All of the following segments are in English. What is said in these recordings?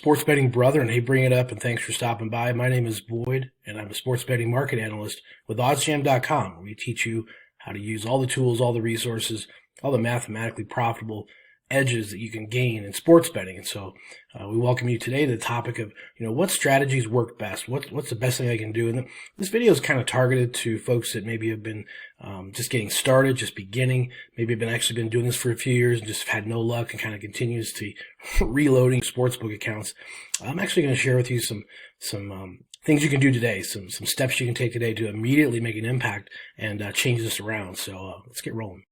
sports betting brother, and hey, bring it up, and thanks for stopping by. My name is Boyd, and I'm a sports betting market analyst with OddsJam.com, where we teach you how to use all the tools, all the resources, all the mathematically profitable edges that you can gain in sports betting. And so we welcome you today to the topic of, what strategies work best? What's the best thing I can do? And this video is kind of targeted to folks that maybe have been just getting started, just beginning, maybe have actually been doing this for a few years and just had no luck and kind of continues to reloading sportsbook accounts. I'm actually going to share with you some things you can do today, some steps you can take today to immediately make an impact and change this around. So let's get rolling.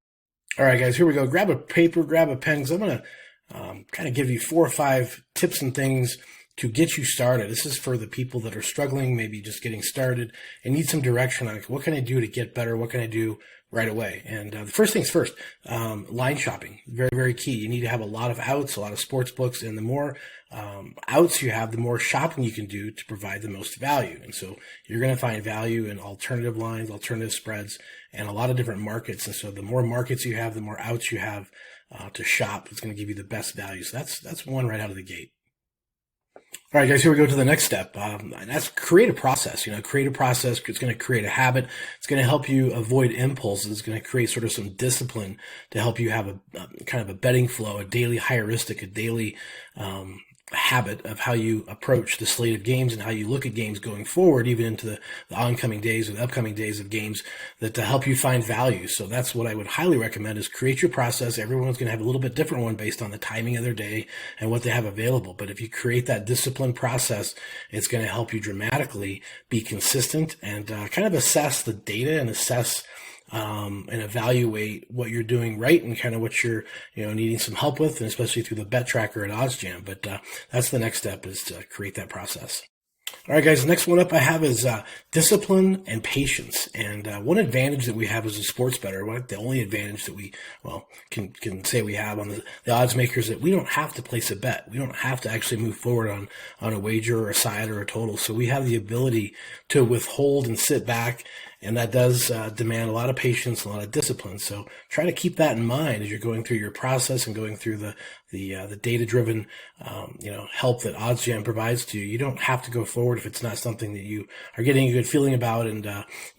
All right, guys, here we go. Grab a paper, grab a pen, because I'm going to kind of give you 4 or 5 tips and things to get you started. This is for the people that are struggling, maybe just getting started, and need some direction on what can I do to get better? What can I do right away? And the first things first, line shopping, very, very key. You need to have a lot of outs, a lot of sports books, and the more outs you have, the more shopping you can do to provide the most value. And so you're going to find value in alternative lines, alternative spreads, and a lot of different markets. And so the more markets you have, the more outs you have to shop. It's going to give you the best value. So that's one right out of the gate. All right, guys, here we go to the next step. And that's create a process. Create a process. It's going to create a habit. It's going to help you avoid impulses. It's going to create sort of some discipline to help you have a kind of a betting flow, a daily heuristic, a daily habit of how you approach the slate of games and how you look at games going forward, even into the oncoming days or the upcoming days of games, that to help you find value. So that's what I would highly recommend, is create your process. Everyone's going to have a little bit different one based on the timing of their day and what they have available. But if you create that disciplined process, it's going to help you dramatically be consistent and kind of assess the data and assess and evaluate what you're doing right and kind of what you're needing some help with, and especially through the bet tracker at OddsJam. But that's the next step, is to create that process. All right, guys, the next one up I have is discipline and patience. And one advantage that we have as a sports bettor, the only advantage that we can say we have on the odds makers, that we don't have to place a bet. We don't have to actually move forward on a wager or a side or a total. So we have the ability to withhold and sit back, and that does demand a lot of patience, a lot of discipline. So try to keep that in mind as you're going through your process and going through the data-driven help that OddsJam provides to you. You don't have to go forward if it's not something that you are getting a good feeling about, and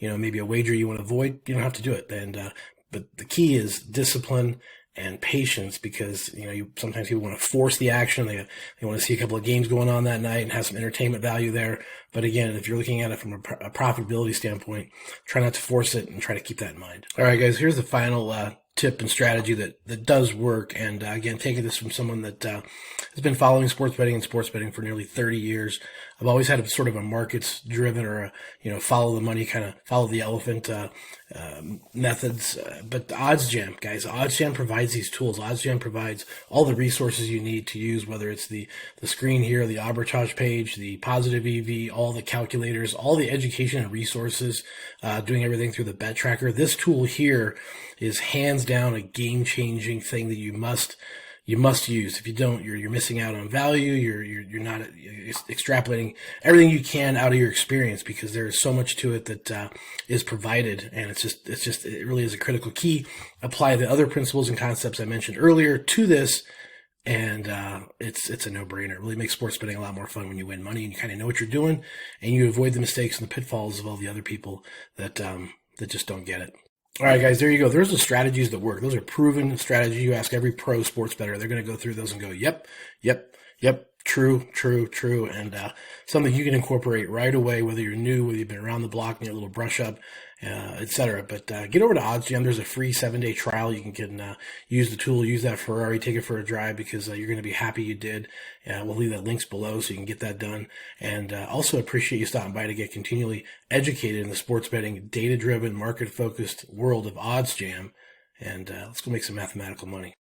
maybe a wager you want to avoid. You don't have to do it. And but the key is discipline and patience, because sometimes people want to force the action. They want to see a couple of games going on that night and have some entertainment value there. But again, if you're looking at it from a profitability standpoint, try not to force it and try to keep that in mind. All right, guys, here's the final tip and strategy that does work. And again, taking this from someone that has been following sports betting and sports betting for nearly 30 years. I've always had a sort of a markets driven or follow the money, kind of follow the elephant methods. But OddsJam, guys, OddsJam provides these tools. OddsJam provides all the resources you need to use, whether it's the screen here, the arbitrage page, the positive EV, all the calculators, all the education and resources, doing everything through the bet tracker. This tool here is hands down a game-changing thing that you must use. If you don't, you're missing out on value. You're not extrapolating everything you can out of your experience, because there is so much to it that is provided, and it really is a critical key. Apply the other principles and concepts I mentioned earlier to this, and it's a no-brainer. It really makes sports betting a lot more fun when you win money and you kind of know what you're doing, and you avoid the mistakes and the pitfalls of all the other people that just don't get it. All right, guys, there you go. There's the strategies that work. Those are proven strategies. You ask every pro sports bettor, they're going to go through those and go, yep, true, and something you can incorporate right away, whether you're new, whether you've been around the block, need a little brush up, etc. But get over to OddsJam. There's a free 7-day trial. You can use the tool, use that Ferrari, take it for a drive, because you're going to be happy you did. We'll leave that links below so you can get that done. And also appreciate you stopping by to get continually educated in the sports betting, data-driven, market-focused world of OddsJam. And let's go make some mathematical money.